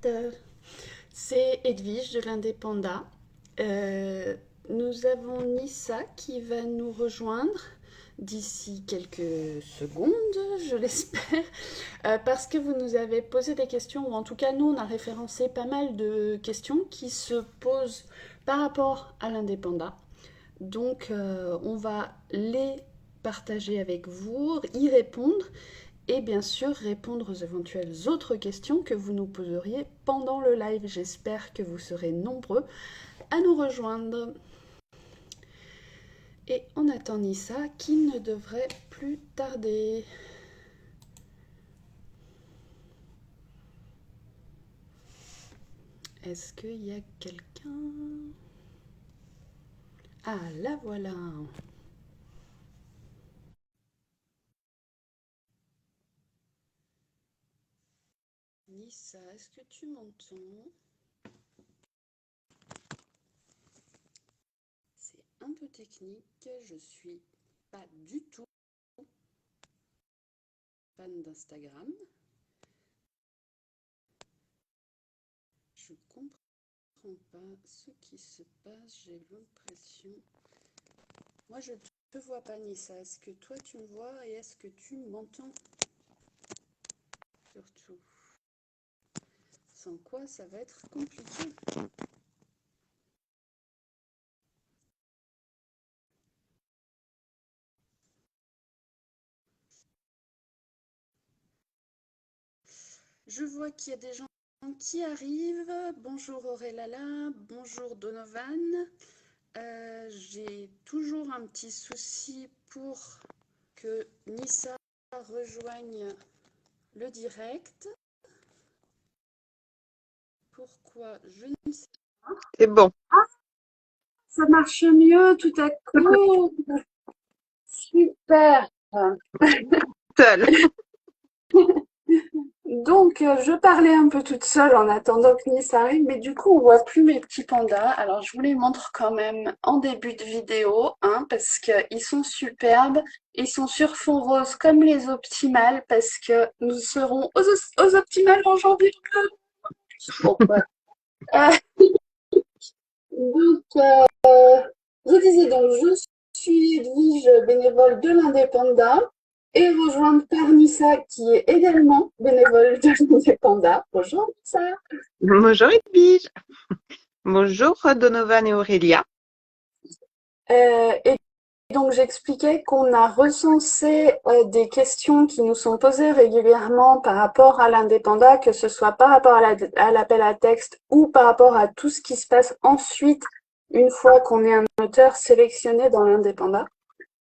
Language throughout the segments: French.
Euh, C'est Edwige de l'Indépenda. Euh, Nous avons Nissa qui va nous rejoindre d'ici quelques secondes, je l'espère, parce que vous nous avez posé des questions, ou en tout cas nous on a référencé pas mal de questions qui se posent par rapport à l'Indépenda. Donc on va les partager avec vous, y répondre et bien sûr répondre aux éventuelles autres questions que vous nous poseriez pendant le live. J'espère que vous serez nombreux à nous rejoindre. Et on attend Nissa qui ne devrait plus tarder. Est-ce qu'il y a quelqu'un? Ah, la voilà. Nissa, est-ce que tu m'entends? C'est un peu technique, je suis pas du tout fan d'Instagram. Je comprends pas ce qui se passe, j'ai l'impression. Moi je te vois pas Nissa, est-ce que toi tu me vois et est-ce que tu m'entends? Surtout. Sans quoi ça va être compliqué. Je vois qu'il y a des gens qui arrivent. Bonjour Aurélala, bonjour Donovan. J'ai toujours un petit souci pour que Nissa rejoigne le direct. Pourquoi? Je ne sais C'est bon. pas. Ça marche mieux tout à coup. Super. Seul. Donc, je parlais un peu toute seule en attendant que Nice arrive, mais du coup, on voit plus mes petits pandas. Alors, je vous les montre quand même en début de vidéo, hein, parce qu'ils sont superbes. Ils sont sur fond rose comme les optimales, parce que nous serons aux optimales en janvier. Bon, ouais. Euh, donc, je disais donc, je suis Edwige, bénévole de l'Indépenda, et rejointe par Nissa, qui est également bénévole de l'Indépenda. Bonjour Nissa. Bonjour Edwige. Bonjour Donovan et Aurélia. Et donc j'expliquais qu'on a recensé des questions qui nous sont posées régulièrement par rapport à l'indépendant, que ce soit par rapport à l'appel à texte ou par rapport à tout ce qui se passe ensuite une fois qu'on est un auteur sélectionné dans l'indépendant.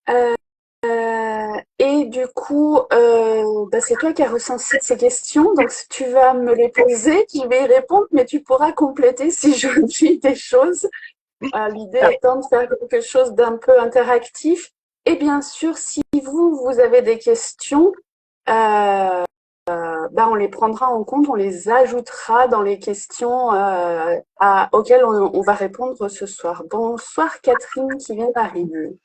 Euh, et du coup, c'est toi qui as recensé ces questions, donc si tu vas me les poser, je vais y répondre, mais tu pourras compléter si j'oublie des choses. L'idée Ah, étant de faire quelque chose d'un peu interactif. Et bien sûr, si vous avez des questions, on les prendra en compte, on les ajoutera dans les questions auxquelles on va répondre ce soir. Bonsoir Catherine qui vient d'arriver.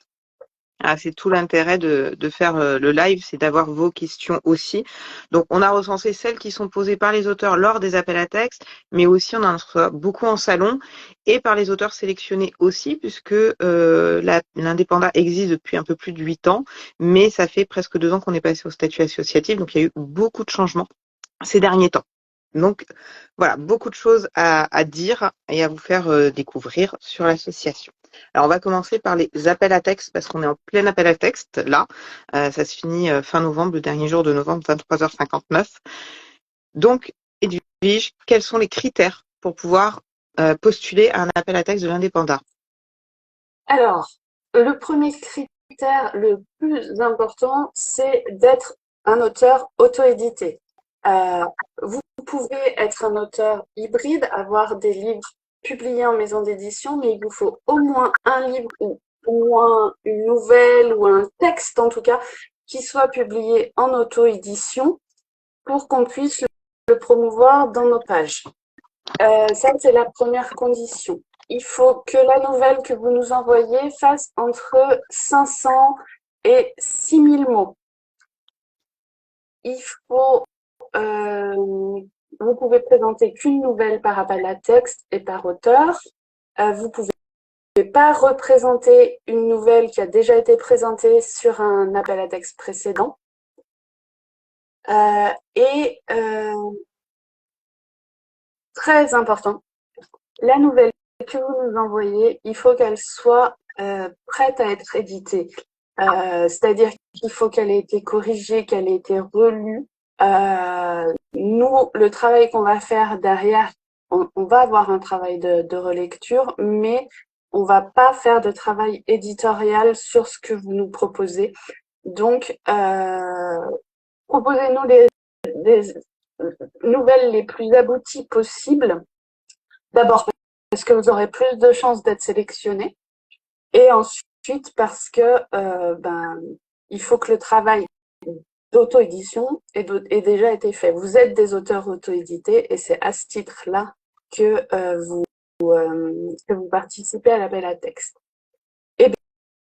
c'est tout l'intérêt de faire le live, c'est d'avoir vos questions aussi. Donc, on a recensé celles qui sont posées par les auteurs lors des appels à texte, mais aussi on en reçoit beaucoup en salon et par les auteurs sélectionnés aussi, puisque l'indépendant existe depuis un peu plus de 8 ans, mais ça fait presque 2 ans qu'on est passé au statut associatif, donc il y a eu beaucoup de changements ces derniers temps. Donc voilà, beaucoup de choses à dire et à vous faire découvrir sur l'association. Alors on va commencer par les appels à texte parce qu'on est en plein appel à texte là. Ça se finit fin novembre, le dernier jour de novembre, 23h59. Donc, Edwige, quels sont les critères pour pouvoir postuler à un appel à texte de l'indépendant? Alors, le premier critère le plus important, c'est d'être un auteur auto-édité. Euh, Vous pouvez être un auteur hybride, avoir des livres publiés en maison d'édition, mais il vous faut au moins un livre ou au moins une nouvelle ou un texte en tout cas qui soit publié en auto-édition pour qu'on puisse le promouvoir dans nos pages. Ça, c'est la première condition. Il faut que la nouvelle que vous nous envoyez fasse entre 500 et 6000 mots. Il faut, euh, vous pouvez présenter qu'une nouvelle par appel à texte et par auteur. Vous pouvez pas représenter une nouvelle qui a déjà été présentée sur un appel à texte précédent. Très important, la nouvelle que vous nous envoyez, il faut qu'elle soit prête à être éditée. C'est-à-dire qu'il faut qu'elle ait été corrigée, qu'elle ait été relue. Nous, le travail qu'on va faire derrière, on va avoir un travail de relecture, mais on va pas faire de travail éditorial sur ce que vous nous proposez. Donc, proposez-nous des nouvelles les plus abouties possibles. D'abord parce que vous aurez plus de chances d'être sélectionné, et ensuite parce que il faut que le travail d'auto-édition ait déjà été fait. Vous êtes des auteurs auto-édités et c'est à ce titre-là que vous participez à l'appel à texte. Et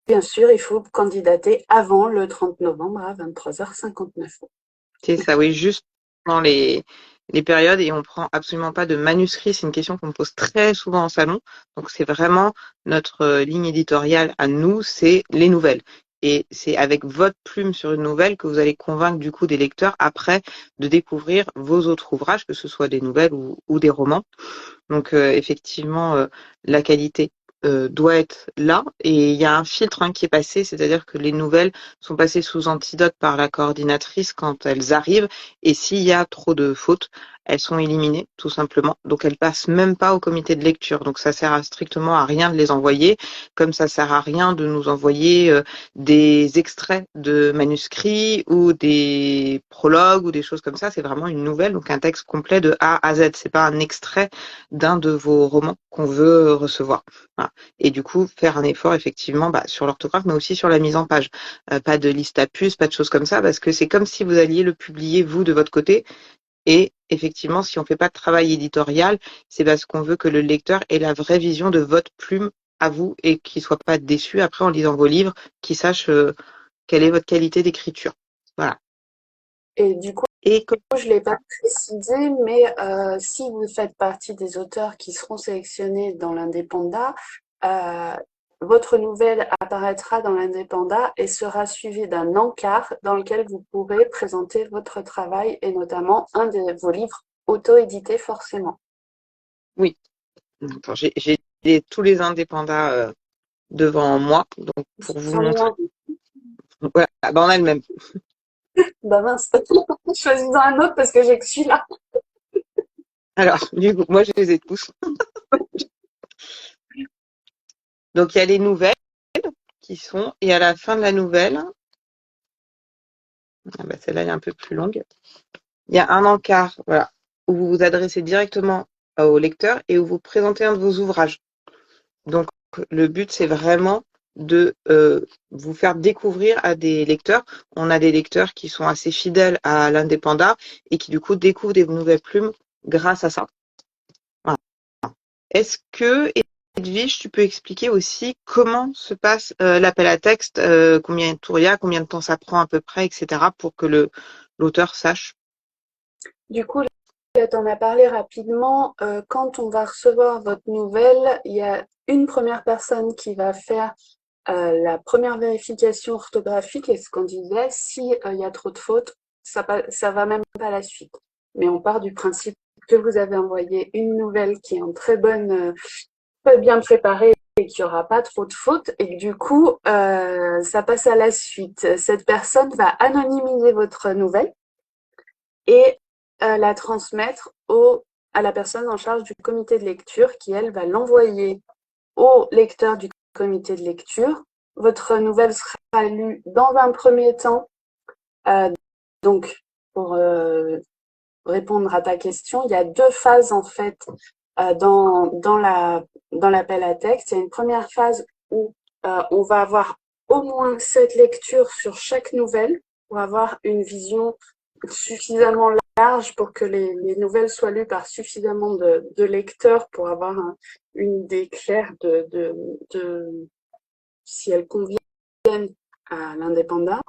bien sûr, il faut candidater avant le 30 novembre à 23h59. C'est ça, oui, juste dans les périodes, et on prend absolument pas de manuscrits. C'est une question qu'on me pose très souvent en salon. Donc c'est vraiment notre ligne éditoriale à nous, c'est les nouvelles. Et c'est avec votre plume sur une nouvelle que vous allez convaincre du coup des lecteurs après de découvrir vos autres ouvrages, que ce soit des nouvelles ou des romans. Donc effectivement, la qualité doit être là, et il y a un filtre qui est passé, c'est-à-dire que les nouvelles sont passées sous antidote par la coordinatrice quand elles arrivent, et s'il y a trop de fautes, elles sont éliminées tout simplement. Donc elles passent même pas au comité de lecture. Donc ça sert strictement à rien de les envoyer, comme ça sert à rien de nous envoyer des extraits de manuscrits ou des prologues ou des choses comme ça. C'est vraiment une nouvelle, donc un texte complet de A à Z. C'est pas un extrait d'un de vos romans qu'on veut recevoir. Voilà. Et du coup, faire un effort effectivement sur l'orthographe, mais aussi sur la mise en page. Pas de liste à puces, pas de choses comme ça, parce que c'est comme si vous alliez le publier vous de votre côté. Et effectivement, si on fait pas de travail éditorial, c'est parce qu'on veut que le lecteur ait la vraie vision de votre plume à vous et qu'il soit pas déçu après en lisant vos livres, qu'il sache quelle est votre qualité d'écriture. Voilà. Et du coup, Et je ne l'ai pas précisé, mais si vous faites partie des auteurs qui seront sélectionnés dans l'Indépenda, votre nouvelle apparaîtra dans l'Indépenda et sera suivie d'un encart dans lequel vous pourrez présenter votre travail et notamment un de vos livres auto-édités forcément. oui, attends, j'ai tous les indépendants devant moi, donc pour vous J'en ai montrer. un. Voilà, on a le même. Bah mince, choisis-en un autre parce que j'ai que celui-là. Alors, du coup, moi je les ai tous. Donc il y a les nouvelles qui sont, et à la fin de la nouvelle, celle-là elle est un peu plus longue, il y a un encart, voilà, où vous vous adressez directement au lecteur et où vous présentez un de vos ouvrages. Donc le but c'est vraiment de vous faire découvrir à des lecteurs. On a des lecteurs qui sont assez fidèles à l'Indépenda et qui du coup découvrent des nouvelles plumes grâce à ça. Voilà. Est-ce que, Edwige, tu peux expliquer aussi comment se passe l'appel à texte, combien de tours il y a, combien de temps ça prend à peu près, etc., pour que l'auteur sache? Du coup, on a parlé rapidement. Quand on va recevoir votre nouvelle, il y a une première personne qui va faire la première vérification orthographique et ce qu'on disait, si il y a trop de fautes, ça va même pas à la suite. Mais on part du principe que vous avez envoyé une nouvelle qui est en très bien préparée et qu'il n'y aura pas trop de fautes et que du coup, ça passe à la suite. Cette personne va anonymiser votre nouvelle et la transmettre à la personne en charge du comité de lecture qui, elle, va l'envoyer au lecteur du comité de lecture. Votre nouvelle sera lue dans un premier temps. Donc, pour répondre à ta question, il y a deux phases en fait dans l'appel à texte. Il y a une première phase où on va avoir au moins 7 lectures sur chaque nouvelle pour avoir une vision suffisamment large pour que les nouvelles soient lues par suffisamment de lecteurs pour avoir une idée claire de si elles conviennent à l'indépendant.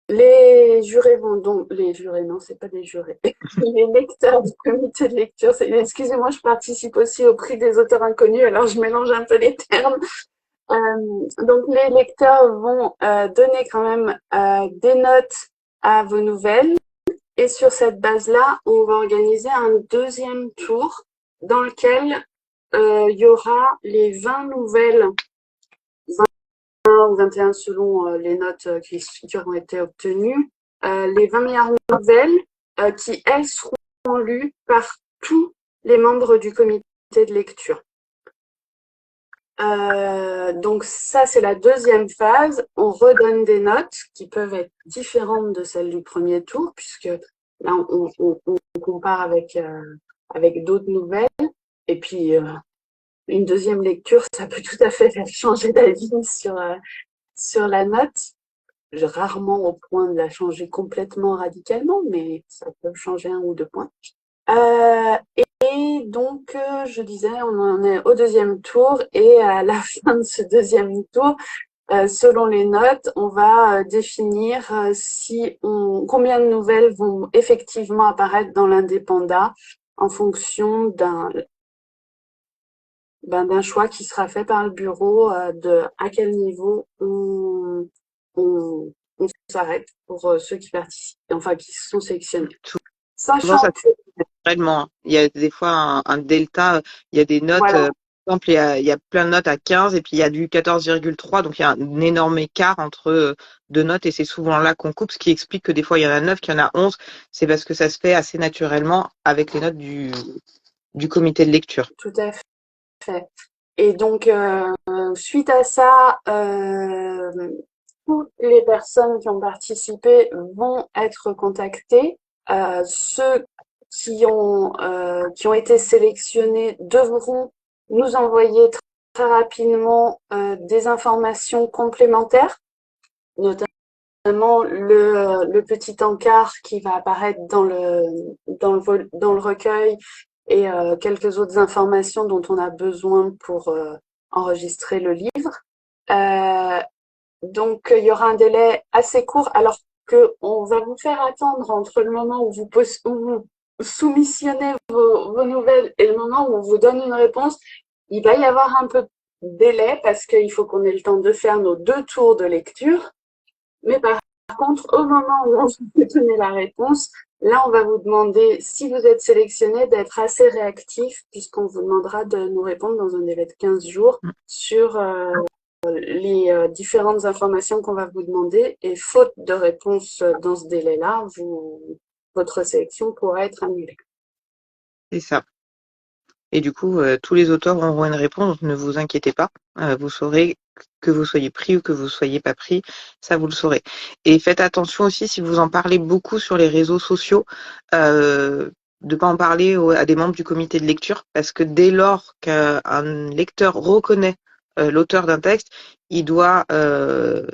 Les jurés vont donc, les jurés, non, c'est pas des jurés. Les lecteurs du comité de lecture, excusez-moi, je participe aussi au prix des auteurs inconnus, alors je mélange un peu les termes. Donc les lecteurs vont donner quand même des notes à vos nouvelles. Et sur cette base-là, on va organiser un deuxième tour dans lequel il y aura les 20 nouvelles, 20 ou 21 selon les notes qui auront été obtenues, les 20 meilleures nouvelles qui, elles, seront lues par tous les membres du comité de lecture. Donc ça, c'est la deuxième phase. On redonne des notes qui peuvent être différentes de celles du premier tour, puisque là, on compare avec d'autres nouvelles. Et puis, une deuxième lecture, ça peut tout à fait faire changer d'avis sur la note. Rarement au point de la changer complètement radicalement, mais ça peut changer 1 ou 2 points. Et donc, je disais, on en est au deuxième tour et à la fin de ce deuxième tour, selon les notes, on va définir combien de nouvelles vont effectivement apparaître dans l'indépenda en fonction d'un choix qui sera fait par le bureau de à quel niveau on s'arrête pour ceux qui participent, enfin qui sont sélectionnés. Souvent, Sachant ça que, naturellement, hein. Il y a des fois un delta, il y a des notes, voilà, par exemple, il y a plein de notes à 15 et puis il y a du 14,3, donc il y a un énorme écart entre deux notes et c'est souvent là qu'on coupe, ce qui explique que des fois il y en a 9, qu'il y en a 11, c'est parce que ça se fait assez naturellement avec les notes du comité de lecture. tout à fait. Et donc, suite à ça, toutes les personnes qui ont participé vont être contactées. Ceux qui ont été sélectionnés devront nous envoyer très rapidement des informations complémentaires, notamment le petit encart qui va apparaître dans le recueil et quelques autres informations dont on a besoin pour enregistrer le livre. Donc, il y aura un délai assez court, alors qu'on va vous faire attendre entre le moment où vous soumissionnez vos nouvelles et le moment où on vous donne une réponse. Il va y avoir un peu de délai parce qu'il faut qu'on ait le temps de faire nos 2 tours de lecture. Mais par contre, au moment où on vous donner la réponse, là, on va vous demander, si vous êtes sélectionné, d'être assez réactif, puisqu'on vous demandera de nous répondre dans un délai de 15 jours sur les différentes informations qu'on va vous demander. Et faute de réponse dans ce délai-là, votre sélection pourra être annulée. C'est ça. Et du coup, tous les auteurs auront une réponse, donc ne vous inquiétez pas. Vous saurez que vous soyez pris ou que vous soyez pas pris, ça vous le saurez. Et faites attention aussi si vous en parlez beaucoup sur les réseaux sociaux, de pas en parler à des membres du comité de lecture, parce que dès lors qu'un lecteur reconnaît l'auteur d'un texte, il doit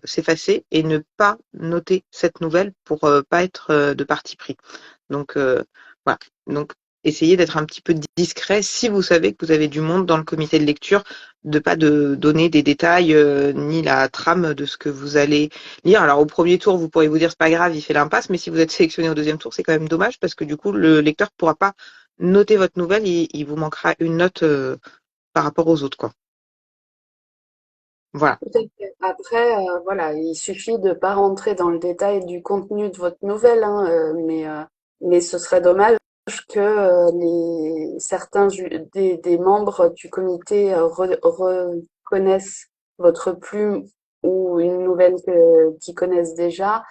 s'effacer et ne pas noter cette nouvelle pour pas être de parti pris. Donc voilà. Donc essayez d'être un petit peu discret si vous savez que vous avez du monde dans le comité de lecture, de pas de donner des détails ni la trame de ce que vous allez lire. Alors au premier tour, vous pourrez vous dire c'est pas grave, il fait l'impasse, mais si vous êtes sélectionné au deuxième tour, c'est quand même dommage parce que du coup le lecteur pourra pas noter votre nouvelle, il vous manquera une note par rapport aux autres, quoi. Voilà. Après, voilà, il suffit de pas rentrer dans le détail du contenu de votre nouvelle, hein, mais ce serait dommage que certains des membres du comité reconnaissent votre plume ou une nouvelle qu'ils connaissent déjà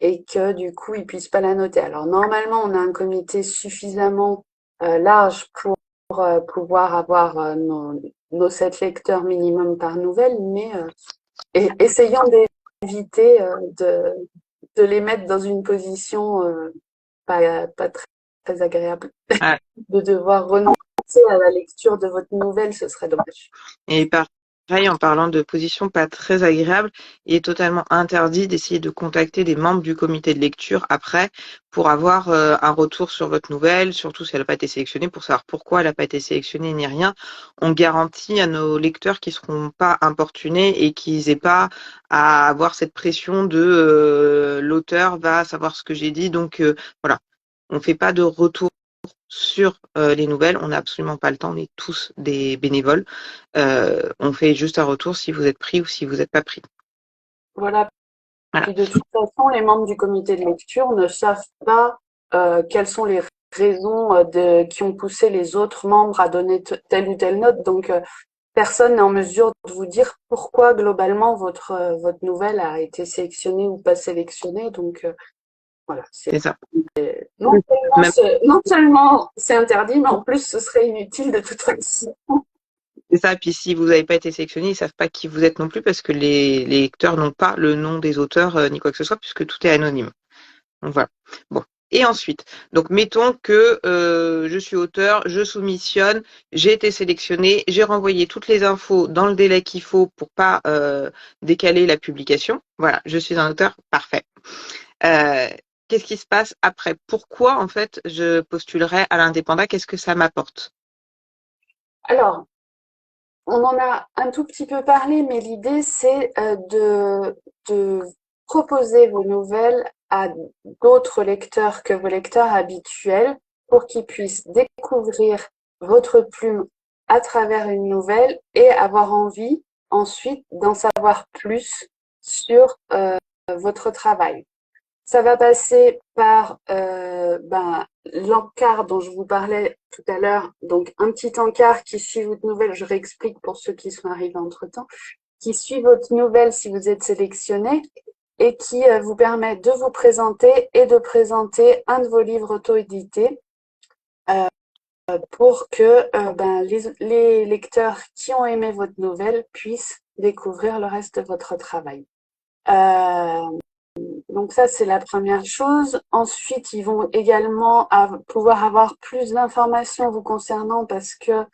et que du coup ils puissent pas la noter. Alors normalement, on a un comité suffisamment large pour pouvoir avoir nos 7 lecteurs minimum par nouvelle, mais essayons d'éviter de les mettre dans une position pas très agréable. Ah, De devoir renoncer à la lecture de votre nouvelle, ce serait dommage. et par en parlant de position pas très agréable, il est totalement interdit d'essayer de contacter des membres du comité de lecture après pour avoir un retour sur votre nouvelle, surtout si elle n'a pas été sélectionnée, pour savoir pourquoi elle n'a pas été sélectionnée ni rien. On garantit à nos lecteurs qu'ils ne seront pas importunés et qu'ils n'aient pas à avoir cette pression de l'auteur va savoir ce que j'ai dit. Donc voilà, on ne fait pas de retour sur les nouvelles. On n'a absolument pas le temps, on est tous des bénévoles. On fait juste un retour si vous êtes pris ou si vous n'êtes pas pris. Voilà. Voilà. Puis de toute façon, les membres du comité de lecture ne savent pas quelles sont les raisons qui ont poussé les autres membres à donner telle ou telle note. Donc, personne n'est en mesure de vous dire pourquoi globalement votre nouvelle a été sélectionnée ou pas sélectionnée. Donc, voilà. C'est ça. Non seulement c'est interdit, mais en plus ce serait inutile de toute façon. C'est ça. Puis si vous n'avez pas été sélectionné, ils ne savent pas qui vous êtes non plus parce que les lecteurs n'ont pas le nom des auteurs ni quoi que ce soit puisque tout est anonyme. Donc voilà. Bon. Et ensuite, donc mettons que je suis auteur, je soumissionne, j'ai été sélectionné, j'ai renvoyé toutes les infos dans le délai qu'il faut pour pas décaler la publication. Voilà, je suis un auteur parfait. Qu'est-ce qui se passe après? Pourquoi en fait je postulerais à l'indépendant? Qu'est-ce que ça m'apporte? Alors, on en a un tout petit peu parlé, mais l'idée c'est de proposer vos nouvelles à d'autres lecteurs que vos lecteurs habituels pour qu'ils puissent découvrir votre plume à travers une nouvelle et avoir envie ensuite d'en savoir plus sur votre travail. Ça va passer par l'encart dont je vous parlais tout à l'heure. Donc, un petit encart qui suit votre nouvelle. Je réexplique pour ceux qui sont arrivés entre-temps. Qui suit votre nouvelle si vous êtes sélectionné et qui vous permet de vous présenter et de présenter un de vos livres auto-édités pour que les lecteurs qui ont aimé votre nouvelle puissent découvrir le reste de votre travail. Donc ça, c'est la première chose. Ensuite, ils vont également pouvoir avoir plus d'informations vous concernant parce que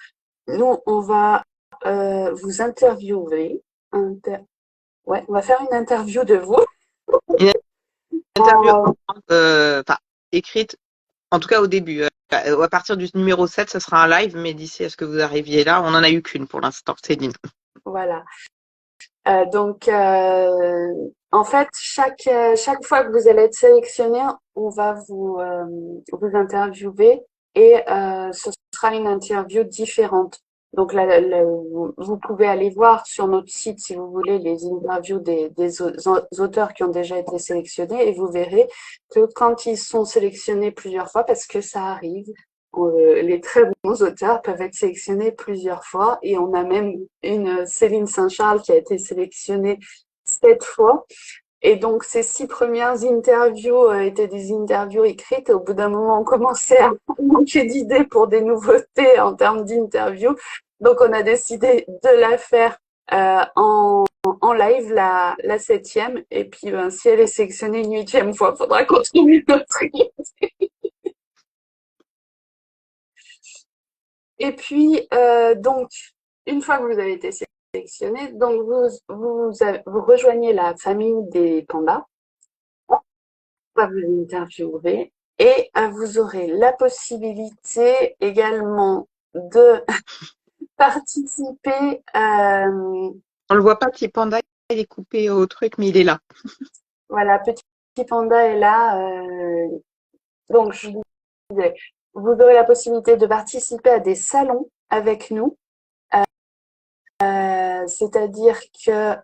nous, on va vous interviewer. Ouais, on va faire une interview de vous. Une interview écrite, en tout cas au début. À partir du numéro 7, ça sera un live, mais d'ici à ce que vous arriviez là, on n'en a eu qu'une pour l'instant, Céline. Voilà. En fait, chaque fois que vous allez être sélectionné, on va vous interviewer et ce sera une interview différente. Donc vous pouvez aller voir sur notre site si vous voulez les interviews des auteurs qui ont déjà été sélectionnés et vous verrez que quand ils sont sélectionnés plusieurs fois, parce que ça arrive, les très bons auteurs peuvent être sélectionnés plusieurs fois et on a même une Céline Saint-Charles qui a été sélectionnée 7 fois. Et donc, ces 6 premières interviews étaient des interviews écrites. Et au bout d'un moment, on commençait à manquer d'idées pour des nouveautés en termes d'interviews. Donc, on a décidé de la faire en live, la 7e. Et puis, si elle est sélectionnée une 8e fois, il faudra continuer notre idée. Et puis, donc, une fois que vous avez été sélectionné, donc vous rejoignez la famille des pandas. On va vous interviewer et vous aurez la possibilité également de participer. On le voit pas, petit panda, il est coupé au truc, mais il est là. Voilà, petit panda est là. Donc, je vous disais, vous aurez la possibilité de participer à des salons avec nous. C'est-à-dire que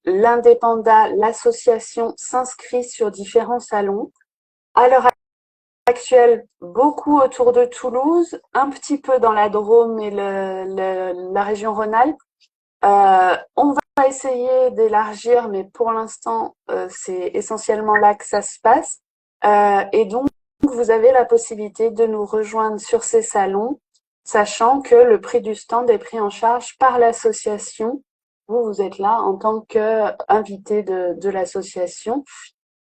l'Indépenda, l'association, s'inscrit sur différents salons. À l'heure actuelle, beaucoup autour de Toulouse, un petit peu dans la Drôme et la région Rhône-Alpes. On va essayer d'élargir, mais pour l'instant, c'est essentiellement là que ça se passe. Et donc, vous avez la possibilité de nous rejoindre sur ces salons, sachant que le prix du stand est pris en charge par l'association. Vous êtes là en tant qu'invité de l'association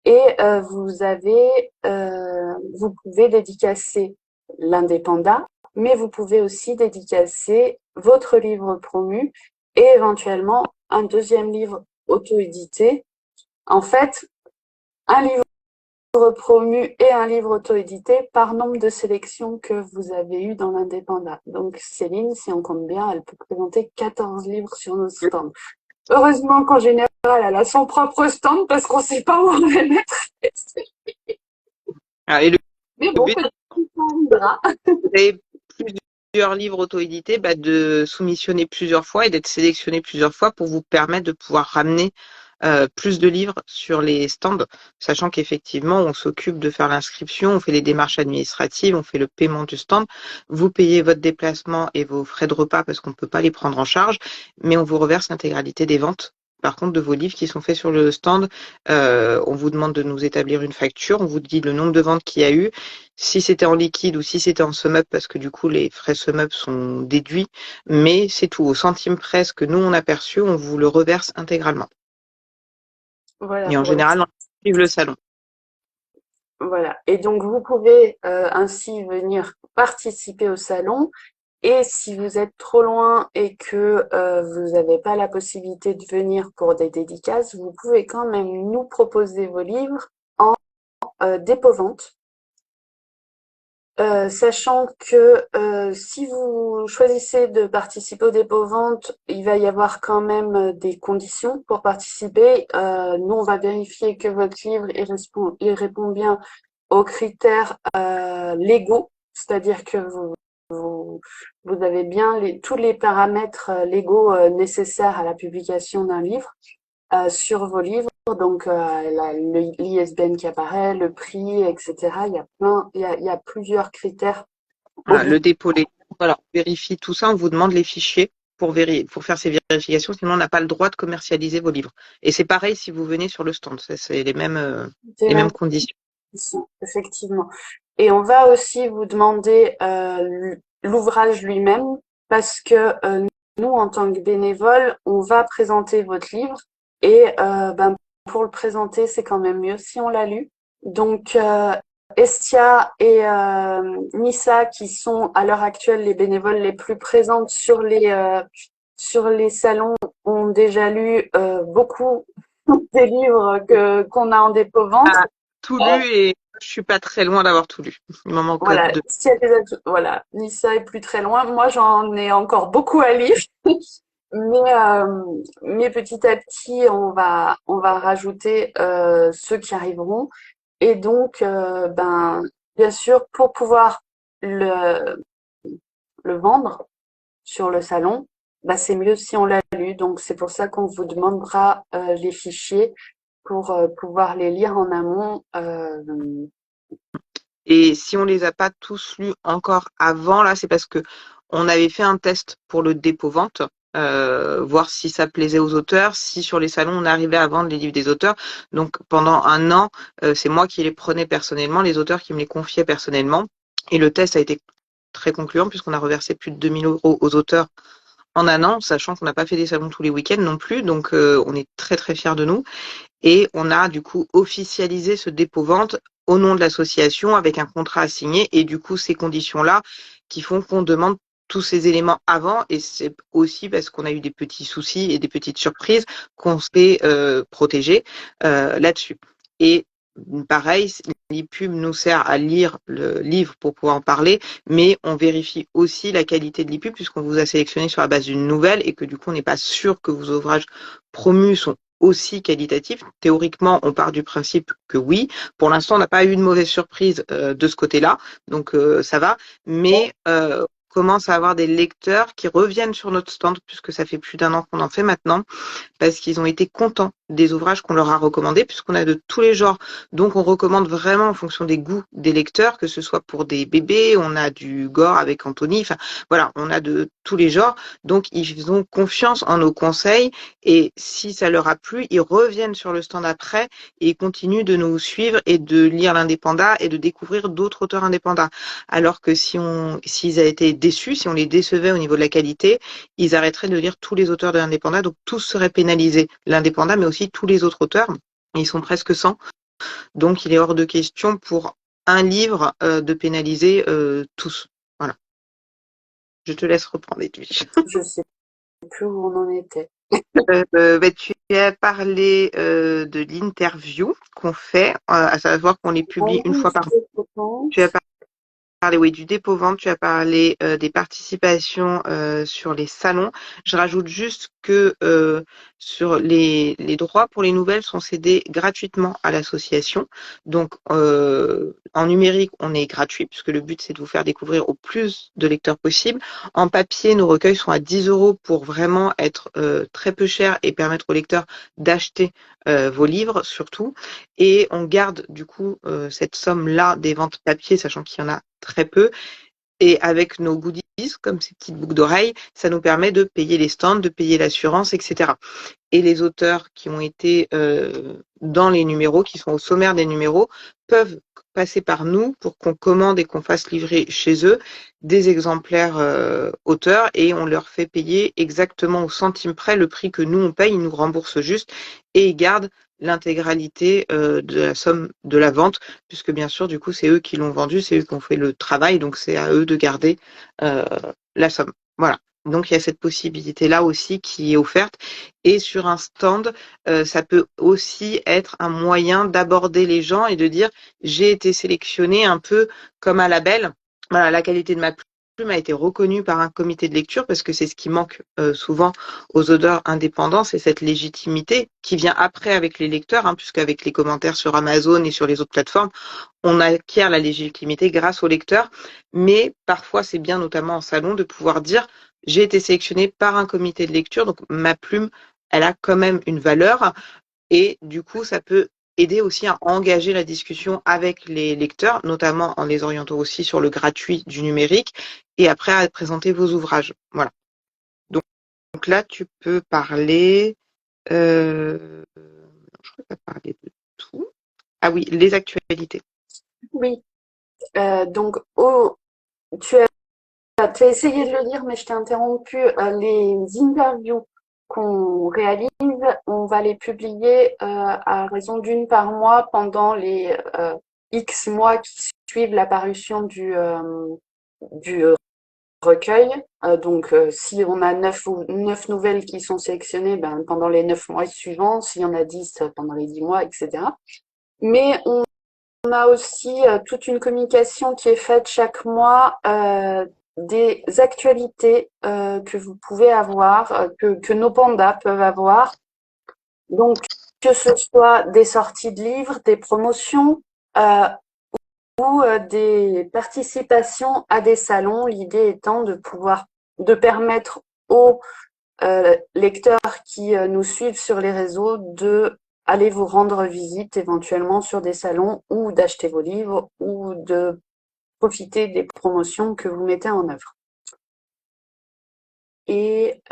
et vous pouvez dédicacer l'Indépenda, mais vous pouvez aussi dédicacer votre livre promu et éventuellement un deuxième livre auto-édité. En fait, un livre promu et un livre auto-édité par nombre de sélections que vous avez eues dans l'indépendant. Donc Céline, si on compte bien, elle peut présenter 14 livres sur nos stands. Heureusement qu'en général, elle a son propre stand parce qu'on ne sait pas où on va le mettre. Et le Mais bon, but, peut-être qu'on arrivera. vous avez plusieurs livres auto-édités, de soumissionner plusieurs fois et d'être sélectionné plusieurs fois pour vous permettre de pouvoir ramener plus de livres sur les stands, sachant qu'effectivement, on s'occupe de faire l'inscription, on fait les démarches administratives, on fait le paiement du stand, vous payez votre déplacement et vos frais de repas parce qu'on ne peut pas les prendre en charge, mais on vous reverse l'intégralité des ventes. Par contre, de vos livres qui sont faits sur le stand, on vous demande de nous établir une facture, on vous dit le nombre de ventes qu'il y a eu, si c'était en liquide ou si c'était en sum-up, parce que du coup, les frais sum-up sont déduits, mais c'est tout. Au centime près, ce que nous, on a perçu, on vous le reverse intégralement. Voilà, Et en général, on suit le salon. Voilà. Et donc, vous pouvez ainsi venir participer au salon. Et si vous êtes trop loin et que vous n'avez pas la possibilité de venir pour des dédicaces, vous pouvez quand même nous proposer vos livres en dépôt-vente. Sachant que si vous choisissez de participer au dépôt-vente, il va y avoir quand même des conditions pour participer. Nous, on va vérifier que votre livre il répond bien aux critères légaux, c'est-à-dire que vous avez bien tous les paramètres légaux nécessaires à la publication d'un livre sur vos livres. Donc l'ISBN qui apparaît, le prix, etc. Il y a plusieurs critères. Voilà, le dépôt, voilà, on vérifie tout ça, on vous demande les fichiers pour faire ces vérifications, sinon on n'a pas le droit de commercialiser vos livres. Et c'est pareil si vous venez sur le stand, c'est les mêmes conditions. Effectivement. Et on va aussi vous demander l'ouvrage lui-même parce que nous, en tant que bénévoles, on va présenter votre livre et pour le présenter, c'est quand même mieux si on l'a lu. Donc, Estia et Nissa, qui sont à l'heure actuelle les bénévoles les plus présentes sur les salons, ont déjà lu beaucoup des livres qu'on a en dépôt-vente. Tout lu et je suis pas très loin d'avoir tout lu. Il m'en manque Voilà, deux. voilà, Nissa est plus très loin. Moi, j'en ai encore beaucoup à lire, mais petit à petit, on va rajouter ceux qui arriveront. Et donc, bien sûr, pour pouvoir le vendre sur le salon, c'est mieux si on l'a lu. Donc, c'est pour ça qu'on vous demandera les fichiers pour pouvoir les lire en amont. Et si on les a pas tous lus encore avant, là, c'est parce que on avait fait un test pour le dépôt-vente, voir si ça plaisait aux auteurs, si sur les salons on arrivait à vendre les livres des auteurs. Donc pendant un an, c'est moi qui les prenais personnellement, les auteurs qui me les confiaient personnellement. Et le test a été très concluant puisqu'on a reversé plus de 2000 euros aux auteurs en un an, sachant qu'on n'a pas fait des salons tous les week-ends non plus. Donc on est très très fiers de nous. Et on a du coup officialisé ce dépôt-vente au nom de l'association avec un contrat à signer et du coup ces conditions-là qui font qu'on demande tous ces éléments avant et c'est aussi parce qu'on a eu des petits soucis et des petites surprises qu'on s'est protégé là-dessus. Et pareil, l'IPUB nous sert à lire le livre pour pouvoir en parler, mais on vérifie aussi la qualité de l'IPUB puisqu'on vous a sélectionné sur la base d'une nouvelle et que du coup on n'est pas sûr que vos ouvrages promus sont aussi qualitatif. Théoriquement, on part du principe que oui. Pour l'instant, on n'a pas eu de mauvaise surprise de ce côté-là, donc ça va. Mais on commence à avoir des lecteurs qui reviennent sur notre stand, puisque ça fait plus d'un an qu'on en fait maintenant, parce qu'ils ont été contents des ouvrages qu'on leur a recommandés, puisqu'on a de tous les genres. Donc, on recommande vraiment en fonction des goûts des lecteurs, que ce soit pour des bébés, on a du gore avec Anthony, enfin, voilà, on a de tous les genres. Donc, ils ont confiance en nos conseils et si ça leur a plu, ils reviennent sur le stand après et ils continuent de nous suivre et de lire l'indépendant et de découvrir d'autres auteurs indépendants. Alors que s'ils avaient été déçus, si on les décevait au niveau de la qualité, ils arrêteraient de lire tous les auteurs de l'indépendant, donc tous seraient pénalisés. L'indépendant, mais aussi tous les autres auteurs. Ils sont presque 100. Donc, il est hors de question pour un livre de pénaliser tous. Voilà. Je te laisse reprendre, Edwige. Je sais plus où on en était. Tu as parlé de l'interview qu'on fait, à savoir qu'on les publie une fois par mois. Tu as parlé, oui, du dépôt-vente, tu as parlé des participations sur les salons. Je rajoute juste que sur les droits pour les nouvelles sont cédés gratuitement à l'association. Donc, en numérique, on est gratuit, puisque le but, c'est de vous faire découvrir au plus de lecteurs possible. En papier, nos recueils sont à 10 euros pour vraiment être très peu chers et permettre aux lecteurs d'acheter vos livres, surtout. Et on garde du coup cette somme-là des ventes papier, sachant qu'il y en a très peu. Et avec nos goodies, comme ces petites boucles d'oreilles, ça nous permet de payer les stands, de payer l'assurance, etc. Et les auteurs qui ont été dans les numéros, qui sont au sommaire des numéros, peuvent passer par nous pour qu'on commande et qu'on fasse livrer chez eux des exemplaires auteurs et on leur fait payer exactement au centime près le prix que nous on paye, ils nous remboursent juste et ils gardent l'intégralité de la somme de la vente, puisque bien sûr du coup c'est eux qui l'ont vendu, c'est eux qui ont fait le travail, donc c'est à eux de garder la somme. Voilà. Donc il y a cette possibilité-là aussi qui est offerte. Et sur un stand, ça peut aussi être un moyen d'aborder les gens et de dire j'ai été sélectionné un peu comme un label. Voilà, la qualité de ma plume a été reconnue par un comité de lecture parce que c'est ce qui manque souvent aux auteurs indépendants, c'est cette légitimité qui vient après avec les lecteurs, hein, puisqu'avec les commentaires sur Amazon et sur les autres plateformes, on acquiert la légitimité grâce aux lecteurs. Mais parfois, c'est bien, notamment en salon, de pouvoir dire j'ai été sélectionné par un comité de lecture, donc ma plume, elle a quand même une valeur et du coup, ça peut aider aussi à engager la discussion avec les lecteurs, notamment en les orientant aussi sur le gratuit du numérique et après à présenter vos ouvrages. Voilà. Donc là, tu peux parler. Je crois que tu as parlé de tout. Ah oui, les actualités. Oui, donc tu as essayé de le lire, mais je t'ai interrompu. Les interviews qu'on réalise, on va les publier à raison d'une par mois pendant les X mois qui suivent la parution du recueil. Si on a 9 nouvelles qui sont sélectionnées, ben, pendant les 9 mois suivants, s'il y en a 10 pendant les 10 mois, etc. Mais on a aussi toute une communication qui est faite chaque mois des actualités que vous pouvez avoir, que nos pandas peuvent avoir. Donc, que ce soit des sorties de livres, des promotions euh, ou des participations à des salons. L'idée étant de permettre aux lecteurs qui nous suivent sur les réseaux de aller vous rendre visite éventuellement sur des salons ou d'acheter vos livres ou de profiter des promotions que vous mettez en œuvre. Et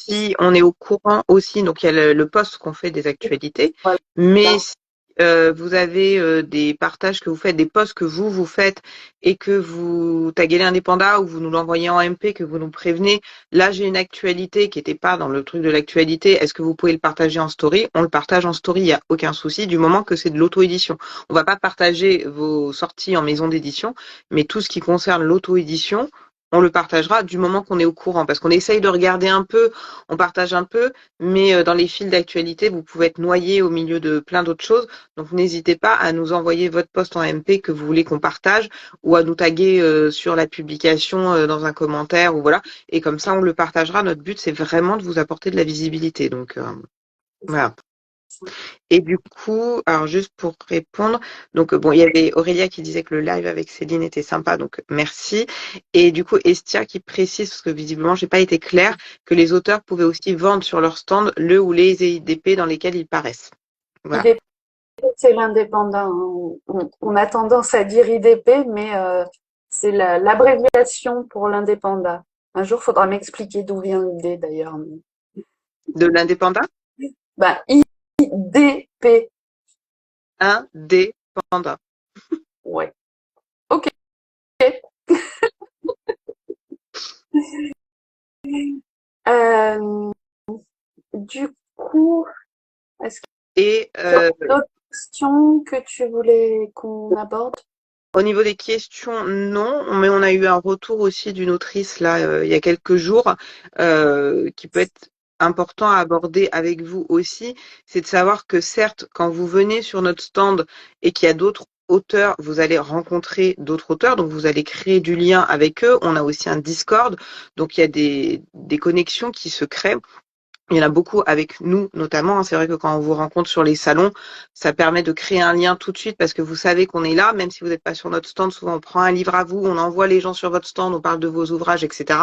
Si on est au courant aussi, donc il y a le post qu'on fait des actualités, voilà. mais si vous avez des partages que vous faites, des posts que vous faites et que vous taguez l'indépendant ou vous nous l'envoyez en MP, que vous nous prévenez, là j'ai une actualité qui n'était pas dans le truc de l'actualité, est-ce que vous pouvez le partager en story? On le partage en story, il n'y a aucun souci, du moment que c'est de l'auto-édition. On va pas partager vos sorties en maison d'édition, mais tout ce qui concerne l'auto-édition, on le partagera du moment qu'on est au courant, parce qu'on essaye de regarder un peu, on partage un peu, mais dans les fils d'actualité, vous pouvez être noyé au milieu de plein d'autres choses. Donc n'hésitez pas à nous envoyer votre post en MP que vous voulez qu'on partage ou à nous taguer sur la publication dans un commentaire ou voilà. Et comme ça, on le partagera. Notre but, c'est vraiment de vous apporter de la visibilité. Donc voilà. Et du coup, alors juste pour répondre, donc bon, il y avait Aurélia qui disait que le live avec Céline était sympa, donc merci. Et du coup, Estia qui précise, parce que visiblement, j'ai pas été claire, que les auteurs pouvaient aussi vendre sur leur stand le ou les IDP dans lesquels ils paraissent. Voilà. IDP, c'est l'indépendant. On a tendance à dire IDP, mais c'est l'abréviation pour l'indépendant. Un jour, il faudra m'expliquer d'où vient l'idée d'ailleurs. De l'indépendant, Ben, IDP. indépendant. Ouais. Ok. Euh, du coup, est-ce Et qu'il y a d'autres questions que tu voulais qu'on aborde? Au niveau des questions, non, mais on a eu un retour aussi d'une autrice là il y a quelques jours qui peut être important à aborder avec vous aussi, c'est de savoir que certes, quand vous venez sur notre stand et qu'il y a d'autres auteurs, vous allez rencontrer d'autres auteurs, donc vous allez créer du lien avec eux. On a aussi un Discord, donc il y a des connexions qui se créent. Il y en a beaucoup avec nous, notamment, hein. C'est vrai que quand on vous rencontre sur les salons, ça permet de créer un lien tout de suite parce que vous savez qu'on est là, même si vous n'êtes pas sur notre stand. Souvent, on prend un livre à vous, on envoie les gens sur votre stand, on parle de vos ouvrages, etc.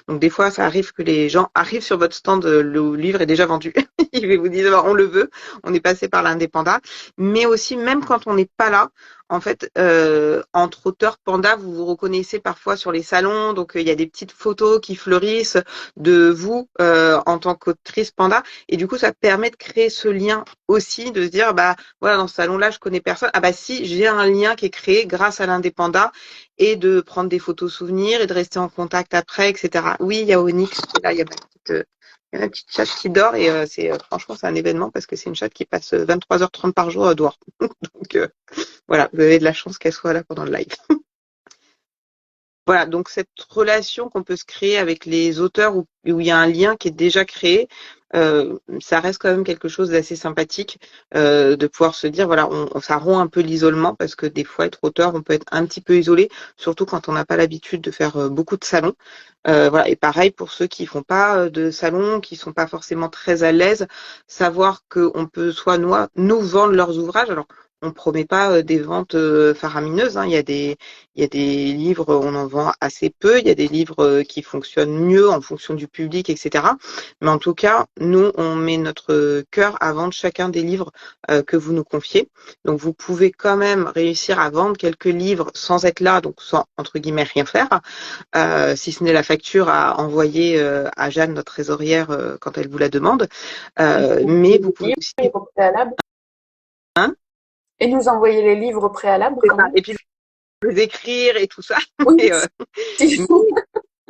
Donc, des fois, ça arrive que les gens arrivent sur votre stand, le livre est déjà vendu. Ils vont vous dire, on le veut, on est passé par l'indépenda. Mais aussi, même quand on n'est pas là, en fait, entre auteurs panda, vous vous reconnaissez parfois sur les salons. Donc, il y a des petites photos qui fleurissent de vous en tant qu'autrice panda, et du coup ça permet de créer ce lien aussi, de se dire bah voilà, dans ce salon là je connais personne, ah bah si, j'ai un lien qui est créé grâce à l'indépenda, et de prendre des photos souvenirs et de rester en contact après, etc. Oui, il y a Onyx, là il y a ma petite chatte qui dort, et franchement c'est un événement parce que c'est une chatte qui passe 23h30 par jour dehors. Donc voilà, vous avez de la chance qu'elle soit là pendant le live. Voilà, donc cette relation qu'on peut se créer avec les auteurs où il y a un lien qui est déjà créé, ça reste quand même quelque chose d'assez sympathique, de pouvoir se dire, voilà, ça rompt un peu l'isolement, parce que des fois, être auteur, on peut être un petit peu isolé, surtout quand on n'a pas l'habitude de faire beaucoup de salons. Voilà, et pareil pour ceux qui font pas de salons, qui sont pas forcément très à l'aise, savoir qu'on peut soit nous vendre leurs ouvrages. Alors, on promet pas des ventes faramineuses, hein. Il y a des livres, on en vend assez peu. Il y a des livres qui fonctionnent mieux en fonction du public, etc. Mais en tout cas, nous, on met notre cœur à vendre chacun des livres que vous nous confiez. Donc, vous pouvez quand même réussir à vendre quelques livres sans être là, donc sans, entre guillemets, rien faire, si ce n'est la facture à envoyer à Jeanne, notre trésorière, quand elle vous la demande. Mais vous pouvez aussi... Livres préalables. Hein, Et nous envoyer les livres préalables quand même. et puis les écrire et tout ça. Oui. Et,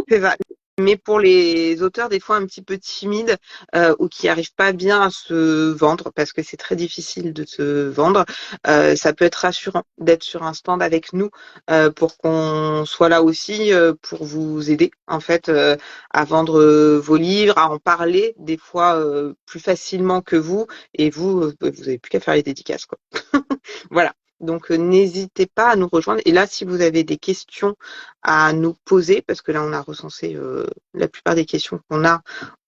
c'est ça. Mais pour les auteurs, des fois un petit peu timides ou qui n'arrivent pas bien à se vendre, parce que c'est très difficile de se vendre, ça peut être rassurant d'être sur un stand avec nous pour qu'on soit là aussi pour vous aider en fait à vendre vos livres, à en parler des fois plus facilement que vous, et vous n'avez plus qu'à faire les dédicaces, quoi. Voilà. Donc, n'hésitez pas à nous rejoindre. Et là, si vous avez des questions à nous poser, parce que là, on a recensé la plupart des questions qu'on a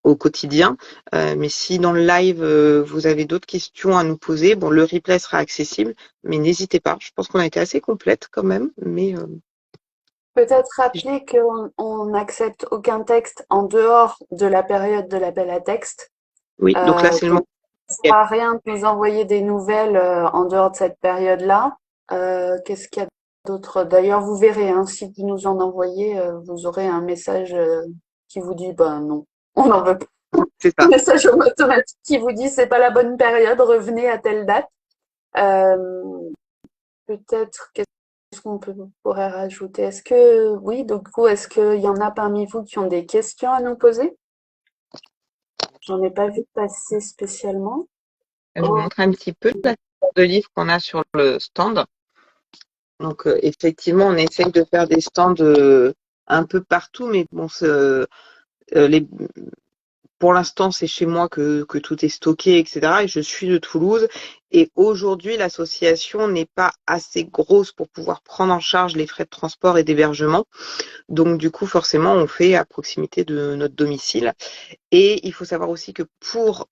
au quotidien. Mais si dans le live, vous avez d'autres questions à nous poser, bon, le replay sera accessible, mais n'hésitez pas. Je pense qu'on a été assez complète quand même. Mais Peut-être rappeler qu'on n'accepte aucun texte en dehors de la période de l'appel à texte. oui, donc là, c'est le moment. Ça ne sert à rien de nous envoyer des nouvelles en dehors de cette période-là. Qu'est-ce qu'il y a d'autre? D'ailleurs, vous verrez, hein, si vous nous en envoyez, vous aurez un message qui vous dit, ben non, on n'en veut pas. C'est Un ça. message automatique qui vous dit, c'est pas la bonne période, revenez à telle date. Peut-être, qu'est-ce qu'on pourrait rajouter? Oui, du coup, est-ce qu'il y en a parmi vous qui ont des questions à nous poser? J'en ai pas vu passer spécialement. Je vous montre un petit peu la de livres qu'on a sur le stand. Donc, effectivement, on essaye de faire des stands un peu partout, mais bon, les, pour l'instant, c'est chez moi que tout est stocké, etc. Et je suis de Toulouse. Et aujourd'hui, l'association n'est pas assez grosse pour pouvoir prendre en charge les frais de transport et d'hébergement. Donc, du coup, forcément, on fait à proximité de notre domicile. Et il faut savoir aussi que pour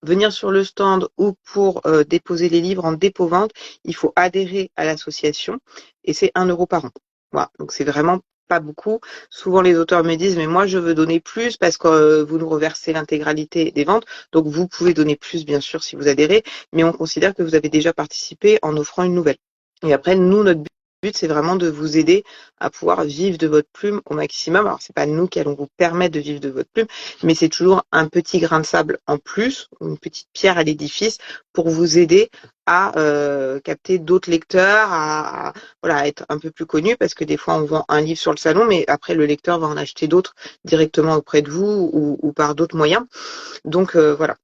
venir sur le stand ou pour déposer les livres en dépôt-vente, il faut adhérer à l'association, et c'est 1 euro par an. Voilà, donc c'est vraiment pas beaucoup. Souvent les auteurs me disent mais moi je veux donner plus parce que vous nous reversez l'intégralité des ventes. Donc vous pouvez donner plus bien sûr si vous adhérez, mais on considère que vous avez déjà participé en offrant une nouvelle. Et après nous notre but c'est vraiment de vous aider à pouvoir vivre de votre plume au maximum. Alors c'est pas nous qui allons vous permettre de vivre de votre plume, mais c'est toujours un petit grain de sable en plus, une petite pierre à l'édifice pour vous aider à capter d'autres lecteurs, voilà, être un peu plus connu, parce que des fois on vend un livre sur le salon, mais après le lecteur va en acheter d'autres directement auprès de vous ou par d'autres moyens. Donc voilà.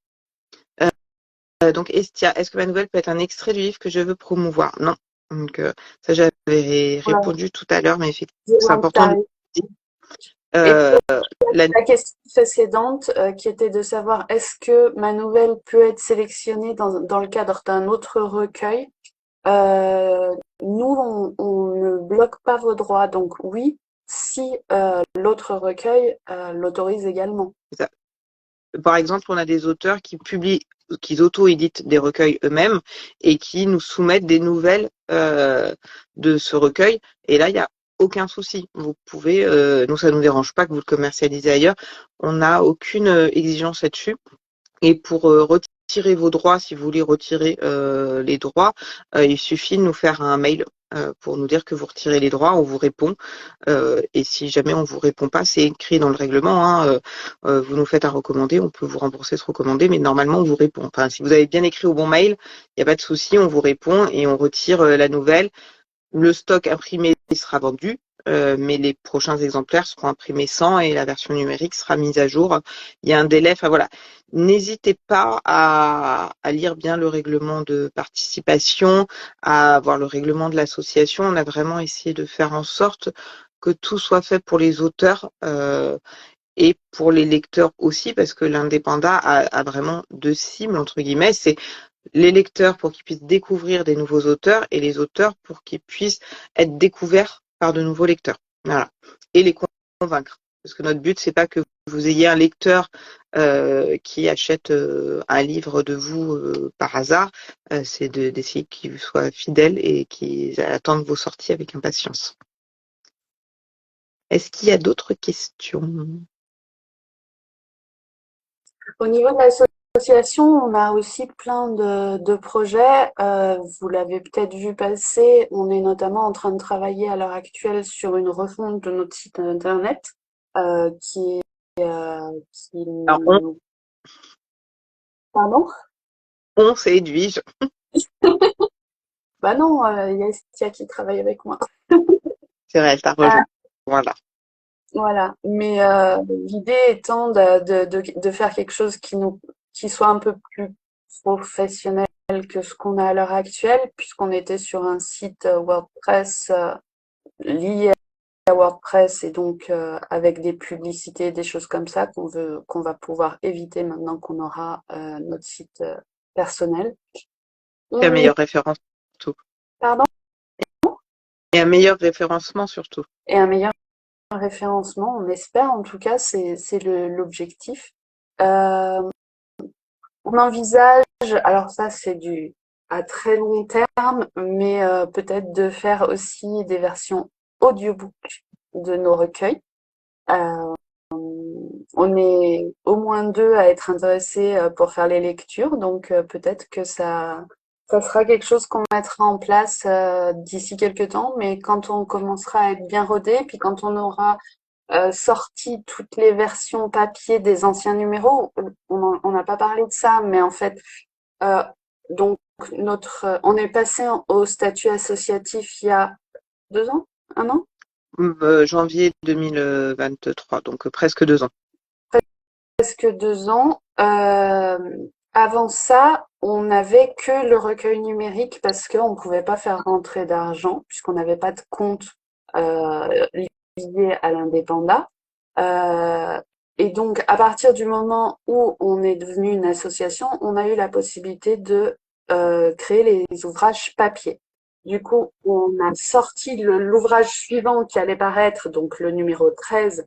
Donc Estia, est-ce que ma nouvelle peut être un extrait du livre que je veux promouvoir? Non. Donc, ça, j'avais Ouais, répondu tout à l'heure, mais effectivement, c'est dis-moi que important de t'arrives. le dire. Et Euh, pour la- la question précédente, qui était de savoir est-ce que ma nouvelle peut être sélectionnée dans le cadre d'un autre recueil? Nous, on ne bloque pas vos droits, donc oui, si l'autre recueil l'autorise également. ça- Par exemple, on a des auteurs qui publient, qui auto-éditent des recueils eux-mêmes et qui nous soumettent des nouvelles de ce recueil. Et là, il n'y a aucun souci. Vous pouvez, nous, ça ne nous dérange pas que vous le commercialisez ailleurs. On n'a aucune exigence là-dessus. Et pour retirer vos droits, si vous voulez retirer les droits, il suffit de nous faire un mail pour nous dire que vous retirez les droits, on vous répond. Et si jamais on vous répond pas, c'est écrit dans le règlement. Vous nous faites un recommandé, on peut vous rembourser ce recommandé, mais normalement on vous répond. Enfin, si vous avez bien écrit au bon mail, il n'y a pas de souci, on vous répond et on retire la nouvelle. Le stock imprimé sera vendu, mais les prochains exemplaires seront imprimés sans et la version numérique sera mise à jour. Il y a un délai. Enfin voilà, n'hésitez pas à lire bien le règlement de participation, à voir le règlement de l'association. On a vraiment essayé de faire en sorte que tout soit fait pour les auteurs et pour les lecteurs aussi, parce que l'indépendant a vraiment deux cibles, entre guillemets. C'est les lecteurs pour qu'ils puissent découvrir des nouveaux auteurs et les auteurs pour qu'ils puissent être découverts par de nouveaux lecteurs. Voilà. Et les convaincre. Parce que notre but, c'est pas que vous ayez un lecteur qui achète un livre de vous par hasard, c'est d'essayer qu'il soit fidèle et qu'ils attendent vos sorties avec impatience. Est-ce qu'il y a d'autres questions? Au niveau de l'association, on a aussi plein de projets. Vous l'avez peut-être vu passer, on est notamment en train de travailler à l'heure actuelle sur une refonte de notre site internet euh, qui, qui Alors, Pardon? on séduit. Bah non, il y a Estia qui travaille avec moi. C'est vrai, elle t'a Euh, rejoint. Voilà. voilà. Mais l'idée étant de faire quelque chose qui soit un peu plus professionnel que ce qu'on a à l'heure actuelle, puisqu'on était sur un site WordPress lié à WordPress et donc avec des publicités, des choses comme ça qu'on va pouvoir éviter maintenant qu'on aura notre site personnel. Et un On est, meilleur référencement surtout. pardon, Et un meilleur référencement surtout. et un meilleur référencement, on espère en tout cas, c'est l'objectif. Euh, on envisage, alors ça c'est du à très long terme, mais peut-être de faire aussi des versions audiobook de nos recueils. Euh, on est au moins deux à être intéressés pour faire les lectures, donc peut-être que ça sera quelque chose qu'on mettra en place d'ici quelques temps, mais quand on commencera à être bien rodé, puis quand on aura sorti toutes les versions papier des anciens numéros, on n'a pas parlé de ça, mais en fait, euh, donc on est passé au statut associatif il y a 2 ans, 1 an? Janvier 2023, donc presque 2 ans. Presque 2 ans. Avant ça, on n'avait que le recueil numérique parce qu'on ne pouvait pas faire rentrer d'argent puisqu'on n'avait pas de compte lié à l'indépendant. Euh, et donc, à partir du moment où on est devenu une association, on a eu la possibilité de créer les ouvrages papier. Du coup, on a sorti l'ouvrage suivant qui allait paraître, donc le numéro 13,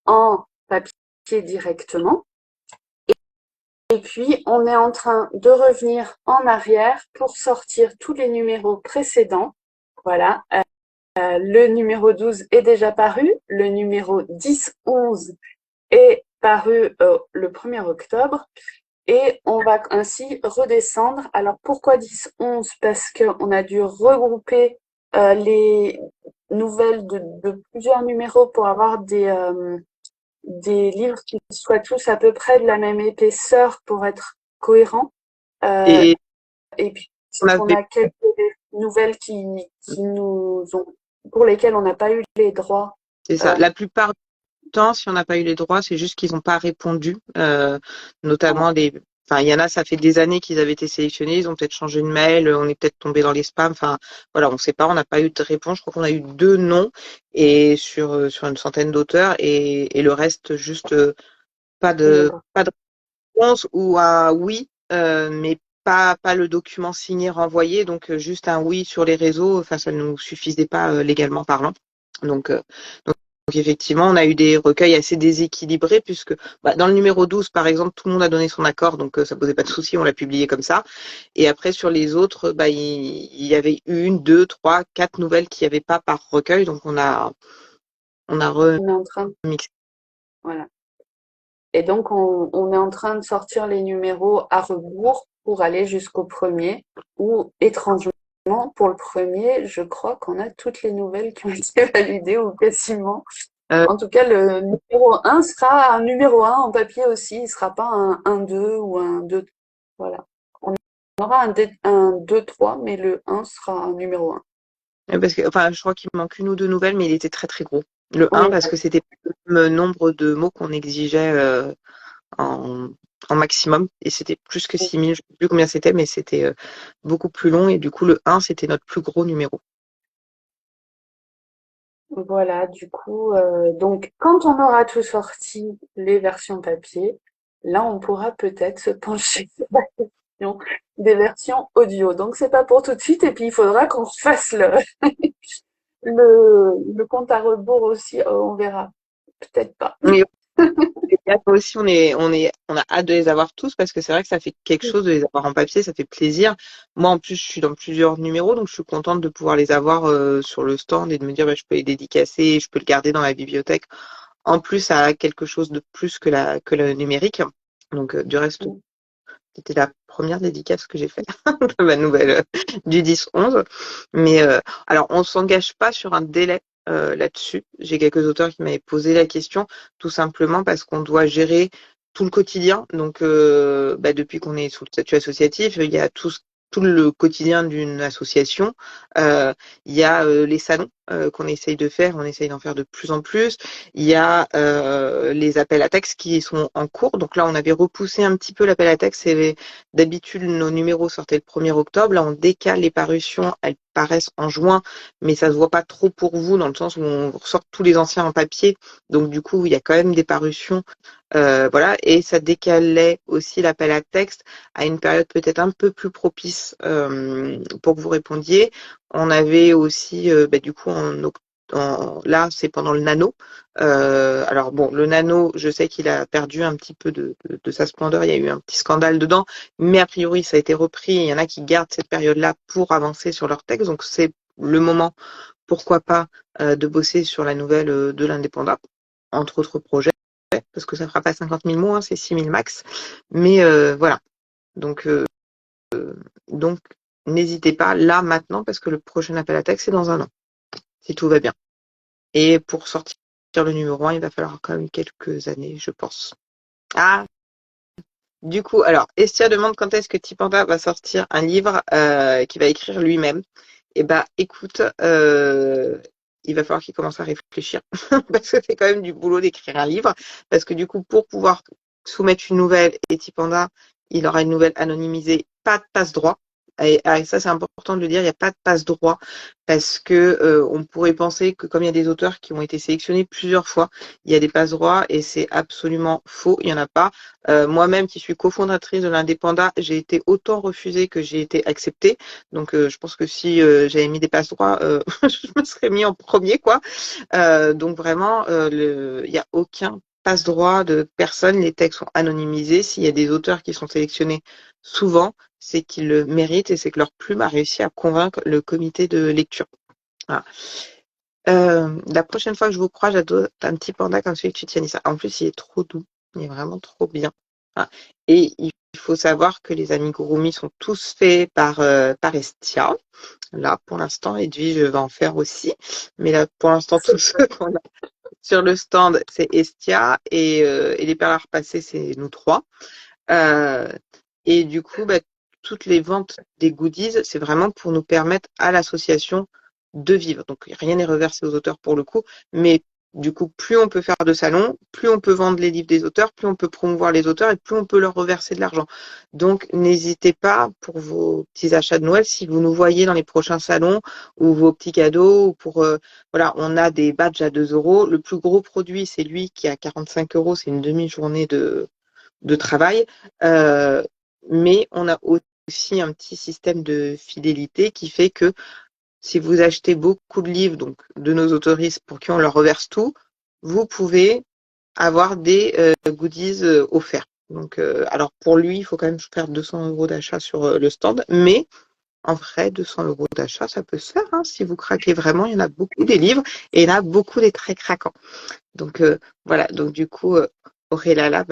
en papier directement. Et puis, on est en train de revenir en arrière pour sortir tous les numéros précédents. Voilà. Le numéro 12 est déjà paru. Le numéro 10, 11 est paru le 1er octobre. Et on va ainsi redescendre. Alors, pourquoi 10, 11? Parce qu'on a dû regrouper les nouvelles de plusieurs numéros pour avoir des livres qui soient tous à peu près de la même épaisseur pour être cohérents. Euh, Et et puis, on on avait, a quelques nouvelles qui nous ont, pour lesquelles on n'a pas eu les droits. c'est ça. Euh, La plupart du temps, si on n'a pas eu les droits, c'est juste qu'ils n'ont pas répondu, voilà. notamment Enfin, il y en a, ça fait des années qu'ils avaient été sélectionnés, ils ont peut-être changé de mail, on est peut-être tombé dans les spams. Enfin, voilà, on ne sait pas, on n'a pas eu de réponse. Je crois qu'on a eu 2 noms et sur une centaine d'auteurs et le reste juste D'accord. pas de réponse ou un oui, mais pas le document signé renvoyé, donc juste un oui sur les réseaux. Enfin, ça ne nous suffisait pas légalement parlant. Donc, euh, donc effectivement, on a eu des recueils assez déséquilibrés puisque dans le numéro 12, par exemple, tout le monde a donné son accord, donc ça posait pas de souci, on l'a publié comme ça. Et après, sur les autres, il y avait une, deux, trois, quatre nouvelles qu'il n'y avait pas par recueil, donc on a On est en train, remixé. voilà. Et donc, on est en train de sortir les numéros à rebours pour aller jusqu'au premier, ou étrangement, pour le premier, je crois qu'on a toutes les nouvelles qui ont été validées, ou quasiment. Euh, En tout cas, le numéro un sera un numéro un en papier aussi, il ne sera pas un 1-2 ou un 2. Voilà. On aura un 2-3, mais le un sera un numéro un. Parce que, enfin, je crois qu'il manque une ou deux nouvelles, mais il était très très gros. Le un Oui, parce que c'était le même nombre de mots qu'on exigeait en, en maximum, et c'était plus que 6000, je ne sais plus combien c'était, mais c'était beaucoup plus long, et du coup, le un c'était notre plus gros numéro. voilà, du coup, donc quand on aura tout sorti, les versions papier, là on pourra peut-être se pencher sur la question des versions audio. Donc c'est pas pour tout de suite, et puis il faudra qu'on fasse le compte à rebours aussi, on verra. Peut-être pas. Et là, nous aussi, on a hâte de les avoir tous parce que c'est vrai que ça fait quelque chose de les avoir en papier, ça fait plaisir. Moi, en plus, je suis dans plusieurs numéros, donc je suis contente de pouvoir les avoir sur le stand et de me dire, je peux les dédicacer, je peux le garder dans la bibliothèque. En plus, ça a quelque chose de plus que le numérique. Donc, du reste, c'était la première dédicace que j'ai faite de ma nouvelle du 10-11. Mais alors, on ne s'engage pas sur un délai là-dessus. J'ai quelques auteurs qui m'avaient posé la question, tout simplement parce qu'on doit gérer tout le quotidien. Donc, depuis qu'on est sous le statut associatif, il y a tout le quotidien d'une association. Il y a les salons qu'on essaye de faire, on essaye d'en faire de plus en plus. Il y a les appels à textes qui sont en cours. Donc là, on avait repoussé un petit peu l'appel à texte. Et d'habitude, nos numéros sortaient le 1er octobre. Là, on décale les parutions. Elles paraissent en juin, mais ça se voit pas trop pour vous dans le sens où on ressort tous les anciens en papier. Donc du coup, il y a quand même des parutions. Voilà. Et ça décalait aussi l'appel à texte à une période peut-être un peu plus propice pour que vous répondiez. On avait aussi, du coup, là, c'est pendant le nano. Alors bon, le nano, je sais qu'il a perdu un petit peu de sa splendeur. Il y a eu un petit scandale dedans, mais a priori, ça a été repris. Il y en a qui gardent cette période-là pour avancer sur leur texte. Donc c'est le moment, pourquoi pas, de bosser sur la nouvelle de l'indépendant, entre autres projets, parce que ça fera pas 50 000 mots, hein, c'est 6 000 max. Mais voilà. Donc, donc n'hésitez pas là maintenant, parce que le prochain appel à texte, c'est dans un an, si tout va bien. Et pour sortir le numéro 1, il va falloir quand même quelques années, je pense. Ah, du coup, alors, Estia demande quand est-ce que Tipanda va sortir un livre qu'il va écrire lui-même. Eh ben, écoute, il va falloir qu'il commence à réfléchir parce que c'est quand même du boulot d'écrire un livre. Parce que du coup, pour pouvoir soumettre une nouvelle et Tipanda, il aura une nouvelle anonymisée, pas de passe-droit. Et ça, c'est important de le dire, il n'y a pas de passe-droit parce que on pourrait penser que comme il y a des auteurs qui ont été sélectionnés plusieurs fois, il y a des passe-droits et c'est absolument faux, il n'y en a pas. Moi-même, qui suis cofondatrice de l'Indépenda, j'ai été autant refusée que j'ai été acceptée. Donc, je pense que si j'avais mis des passe-droits, je me serais mis en premier, quoi. Donc, vraiment, il n'y a aucun passe-droit de personne. Les textes sont anonymisés. S'il y a des auteurs qui sont sélectionnés souvent, c'est qu'ils le méritent et c'est que leur plume a réussi à convaincre le comité de lecture. Voilà. La prochaine fois que je vous crois, j'adopte un petit panda comme celui que tu tiens, Nissa. En plus, il est trop doux. Il est vraiment trop bien. Ah. Et il faut savoir que les amigurumis sont tous faits par Estia. Là, pour l'instant, Edwige va en faire aussi. Mais là, pour l'instant, tous ceux qu'on a sur le stand, c'est Estia. Et les perles à repasser, c'est nous trois. Euh, et du coup, toutes les ventes des goodies, c'est vraiment pour nous permettre à l'association de vivre. Donc, rien n'est reversé aux auteurs pour le coup, mais du coup, plus on peut faire de salons, plus on peut vendre les livres des auteurs, plus on peut promouvoir les auteurs et plus on peut leur reverser de l'argent. Donc, n'hésitez pas pour vos petits achats de Noël, si vous nous voyez dans les prochains salons ou vos petits cadeaux, ou pour, voilà, on a des badges à 2 euros. Le plus gros produit, c'est lui qui est à 45 euros, c'est une demi-journée de travail. Mais on a aussi un petit système de fidélité qui fait que si vous achetez beaucoup de livres, donc de nos autoristes pour qui on leur reverse tout, vous pouvez avoir des goodies offerts. Donc, alors pour lui, il faut quand même faire 200 euros d'achat sur le stand, mais en vrai, 200 euros d'achat, ça peut se faire. Hein, si vous craquez vraiment, il y en a beaucoup des livres et il y en a beaucoup des très craquants. Donc voilà, donc du coup, Aurélia, là,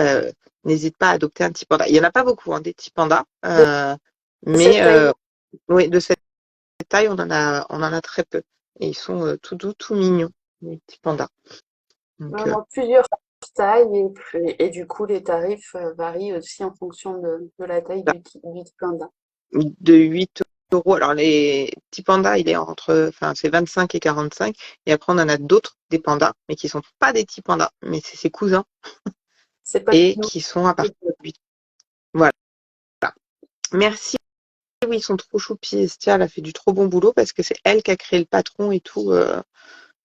n'hésite pas à adopter un petit panda. Il n'y en a pas beaucoup, hein, des petits pandas, Cette mais taille. oui, de cette taille, on en a très peu. Et ils sont tout doux, tout mignons, les petits pandas. Donc, Vraiment plusieurs tailles et du coup les tarifs varient aussi en fonction de la taille du panda. de 8 euros. Alors, les petits pandas, il est enfin, c'est 25 et 45. Et après, on en a d'autres, des pandas, mais qui sont pas des petits pandas, mais c'est ses cousins C'est pas et nous. qui sont à partir de 8. Voilà. Merci. Oui, ils sont trop choupis. Estia, elle a fait du trop bon boulot parce que c'est elle qui a créé le patron et tout.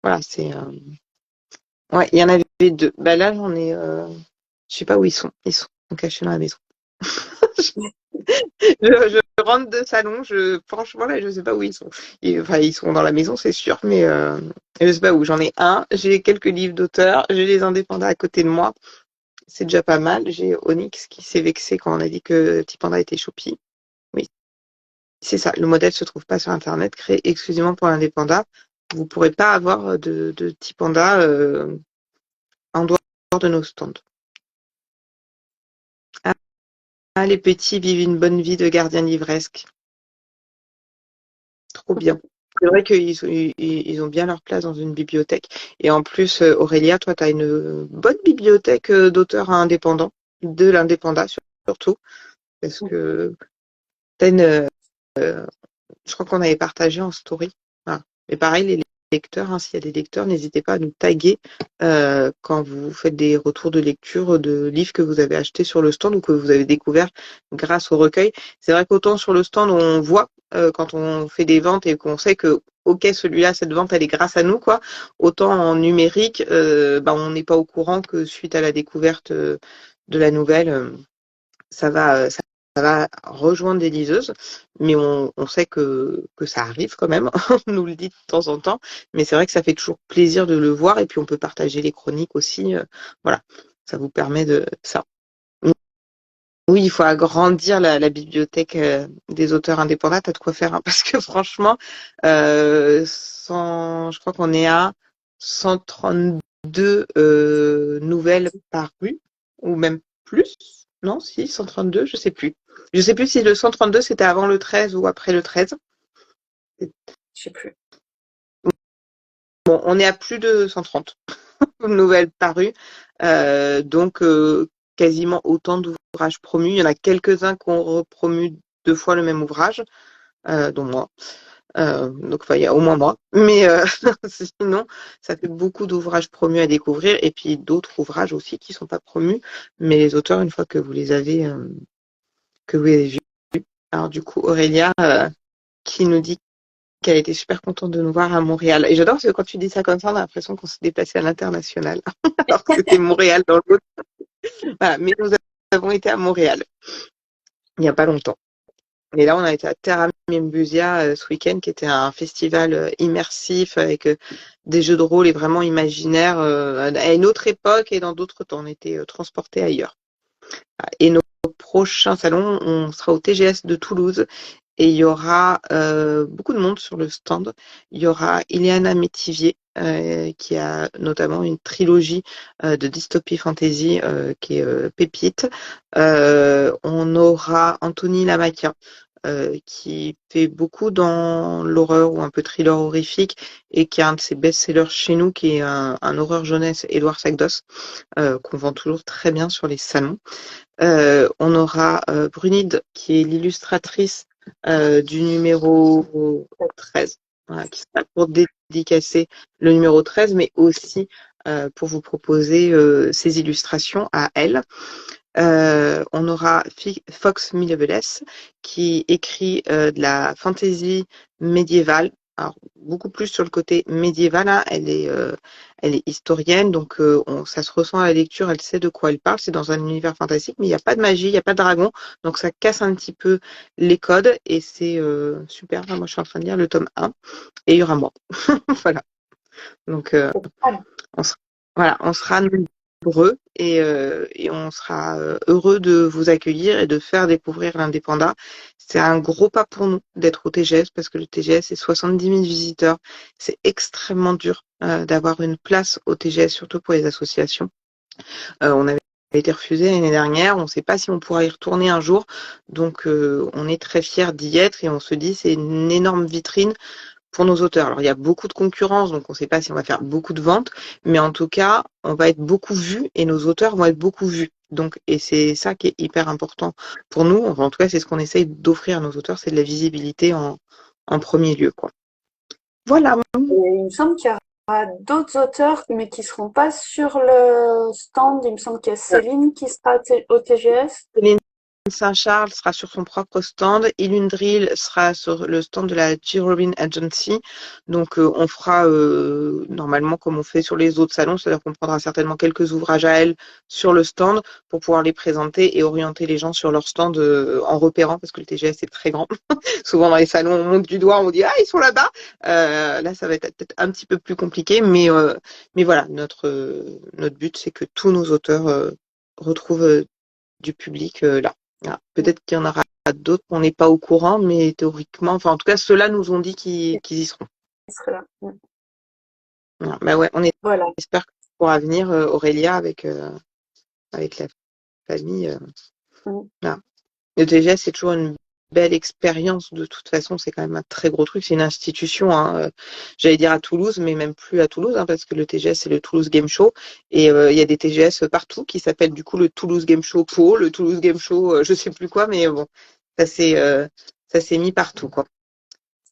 Voilà, c'est. Ouais, il y en avait deux. Bah là, j'en ai. Je sais pas où ils sont. Ils sont cachés dans la maison. Je rentre de salon, franchement, là, je sais pas où ils sont. Enfin, ils sont dans la maison, c'est sûr, mais je sais pas où. J'en ai un, j'ai quelques livres d'auteur, j'ai les indépendants à côté de moi. C'est déjà pas mal. J'ai Onyx qui s'est vexé quand on a dit que Petit Panda était choupi. Oui, c'est ça. Le modèle se trouve pas sur Internet, créé exclusivement pour l'indépendant. Vous pourrez pas avoir de Petit Panda en dehors de nos stands. Ah, les petits vivent une bonne vie de gardien livresque. Trop bien. C'est vrai qu'ils ont bien leur place dans une bibliothèque. Et en plus, Aurélia, toi, tu as une bonne bibliothèque d'auteurs indépendants, de l'indépendant surtout, parce que tu as je crois qu'on avait partagé en story. Voilà. Et pareil, les lecteurs, hein, s'il y a des lecteurs, n'hésitez pas à nous taguer quand vous faites des retours de lecture de livres que vous avez achetés sur le stand ou que vous avez découvert grâce au recueil. C'est vrai qu'autant sur le stand, on voit quand on fait des ventes et qu'on sait que ok, celui-là, cette vente, elle est grâce à nous, quoi. Autant en numérique, on n'est pas au courant que suite à la découverte de la nouvelle, ça va rejoindre des liseuses, mais on sait que ça arrive quand même, on nous le dit de temps en temps, mais c'est vrai que ça fait toujours plaisir de le voir et puis on peut partager les chroniques aussi. Voilà, ça vous permet de ça. Oui, il faut agrandir la bibliothèque des auteurs indépendants, t'as de quoi faire, hein, parce que franchement, je crois qu'on est à 132 nouvelles parues, ou même plus. Non, si, 132, je sais plus. Je sais plus si le 132 c'était avant le 13 ou après le 13. Je sais plus. Bon, on est à plus de 130 nouvelles parues, donc quasiment autant d'ouvrages promus. Il y en a quelques-uns qui ont repromu 2 fois le même ouvrage, dont moi. Donc, enfin, il y a au moins moi. Mais sinon, ça fait beaucoup d'ouvrages promus à découvrir et puis d'autres ouvrages aussi qui ne sont pas promus. Mais les auteurs, une fois que vous les avez, vus. Alors, du coup, Aurélia, qui nous dit qu'elle était super contente de nous voir à Montréal. Et j'adore parce que quand tu dis ça comme ça, on a l'impression qu'on s'est déplacé à l'international. Alors que c'était Montréal dans l'autre. Voilà. Mais nous avons été à Montréal il n'y a pas longtemps. Et là, on a été à Terra Membusia ce week-end, qui était un festival immersif avec des jeux de rôle et vraiment imaginaires à une autre époque et dans d'autres temps. On était transportés ailleurs. Et nos prochains salons, on sera au TGS de Toulouse et il y aura beaucoup de monde sur le stand. Il y aura Ileana Métivier qui a notamment une trilogie de dystopie fantasy qui est pépite. On aura Anthony Lamaquia qui fait beaucoup dans l'horreur ou un peu thriller horrifique et qui a un de ses best-sellers chez nous qui est un horreur jeunesse Édouard Sagdos qu'on vend toujours très bien sur les salons. On aura Brunide qui est l'illustratrice du numéro 13, voilà, qui sera pour dédicacer le numéro 13, mais aussi pour vous proposer ces illustrations à elle. On aura Fox Miloveles qui écrit de la fantasy médiévale. Alors, beaucoup plus sur le côté médiéval, hein. Elle est historienne, donc ça se ressent à la lecture, elle sait de quoi elle parle. C'est dans un univers fantastique, mais il n'y a pas de magie, il n'y a pas de dragon, donc ça casse un petit peu les codes et c'est super. Enfin, moi, je suis en train de lire le tome 1 et il y aura moi. Voilà. Donc, on sera nombreux et on sera heureux de vous accueillir et de faire découvrir l'Indépenda. C'est un gros pas pour nous d'être au TGS parce que le TGS, c'est 70 000 visiteurs. C'est extrêmement dur d'avoir une place au TGS, surtout pour les associations. On avait été refusé l'année dernière. On ne sait pas si on pourra y retourner un jour. Donc, on est très fiers d'y être et on se dit c'est une énorme vitrine pour nos auteurs. Alors, il y a beaucoup de concurrence, donc on ne sait pas si on va faire beaucoup de ventes, mais en tout cas, on va être beaucoup vus et nos auteurs vont être beaucoup vus. Donc, et c'est ça qui est hyper important pour nous. Enfin, en tout cas, c'est ce qu'on essaye d'offrir à nos auteurs, c'est de la visibilité en premier lieu, quoi. Voilà. Et il me semble qu'il y aura d'autres auteurs, mais qui ne seront pas sur le stand. Il me semble qu'il y a Céline qui sera au TGS. Saint-Charles sera sur son propre stand. Ilundril sera sur le stand de la J. Robin Agency. Donc, on fera normalement comme on fait sur les autres salons, c'est-à-dire qu'on prendra certainement quelques ouvrages à elle sur le stand pour pouvoir les présenter et orienter les gens sur leur stand en repérant, parce que le TGS est très grand. Souvent dans les salons, on monte du doigt, on dit « Ah, ils sont là-bas !» Là, ça va être peut-être un petit peu plus compliqué, mais voilà, notre but, c'est que tous nos auteurs retrouvent du public là. Voilà. Peut-être qu'il y en aura d'autres, on n'est pas au courant, mais théoriquement, enfin en tout cas, ceux-là nous ont dit qu'ils y seront. Là. Voilà. Bah ouais, Voilà. espère qu'on pourra venir, Aurélia, avec la famille. Voilà. Le TGS, c'est toujours une belle expérience. De toute façon, c'est quand même un très gros truc. C'est une institution, hein. J'allais dire à Toulouse, mais même plus à Toulouse, hein, parce que le TGS, c'est le Toulouse Game Show. Et il y a des TGS partout qui s'appellent du coup le Toulouse Game Show Pro, le Toulouse Game Show, je sais plus quoi, mais bon, ça s'est mis partout, quoi.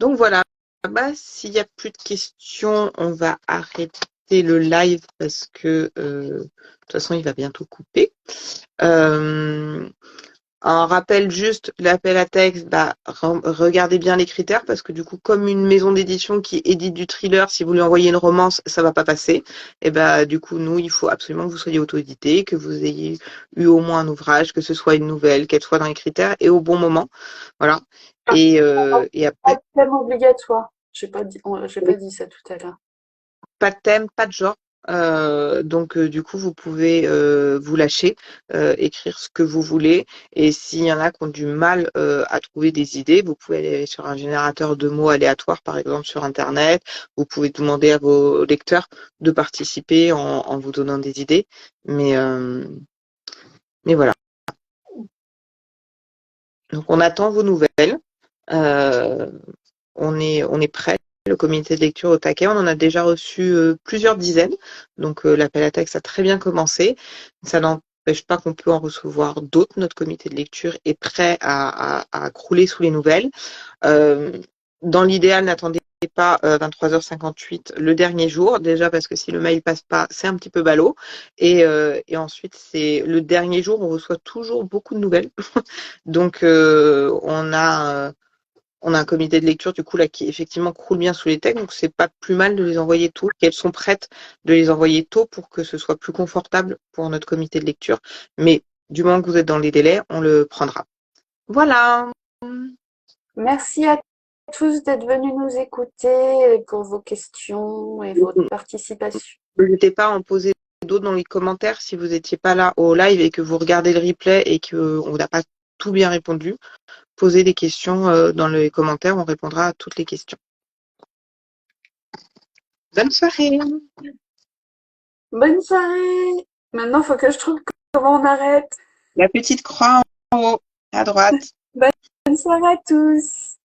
Donc voilà. Bah, s'il n'y a plus de questions, on va arrêter le live parce que de toute façon, il va bientôt couper. Un rappel juste, l'appel à texte, regardez bien les critères parce que du coup, comme une maison d'édition qui édite du thriller, si vous lui envoyez une romance, ça va pas passer. Et du coup, nous, il faut absolument que vous soyez auto-édité, que vous ayez eu au moins un ouvrage, que ce soit une nouvelle, qu'elle soit dans les critères et au bon moment. Voilà. Et après. Pas de thème obligatoire. J'ai pas dit ça tout à l'heure. Pas de thème, pas de genre. Donc du coup vous pouvez vous lâcher, écrire ce que vous voulez et s'il y en a qui ont du mal à trouver des idées, vous pouvez aller sur un générateur de mots aléatoires par exemple sur internet, vous pouvez demander à vos lecteurs de participer en vous donnant des idées, mais voilà. Donc on attend vos nouvelles, on est prêt. Le comité de lecture au taquet, on en a déjà reçu plusieurs dizaines, donc l'appel à texte a très bien commencé. Ça n'empêche pas qu'on peut en recevoir d'autres. Notre comité de lecture est prêt à crouler sous les nouvelles. Dans l'idéal, n'attendez pas 23h58 le dernier jour, déjà parce que si le mail passe pas, c'est un petit peu ballot. Et ensuite, c'est le dernier jour, on reçoit toujours beaucoup de nouvelles. Donc, on a un comité de lecture du coup là qui effectivement croule bien sous les textes, donc c'est pas plus mal de les envoyer tôt, qu'elles sont prêtes de les envoyer tôt pour que ce soit plus confortable pour notre comité de lecture. Mais du moment que vous êtes dans les délais, on le prendra. Voilà. Merci à tous d'être venus nous écouter pour vos questions et votre participation. N'hésitez pas à en poser d'autres dans les commentaires si vous n'étiez pas là au live et que vous regardez le replay et qu'on n'a pas tout bien répondu. Posez des questions dans les commentaires, on répondra à toutes les questions. Bonne soirée. Bonne soirée. Maintenant, il faut que je trouve comment on arrête. La petite croix en haut, à droite. Bonne soirée à tous.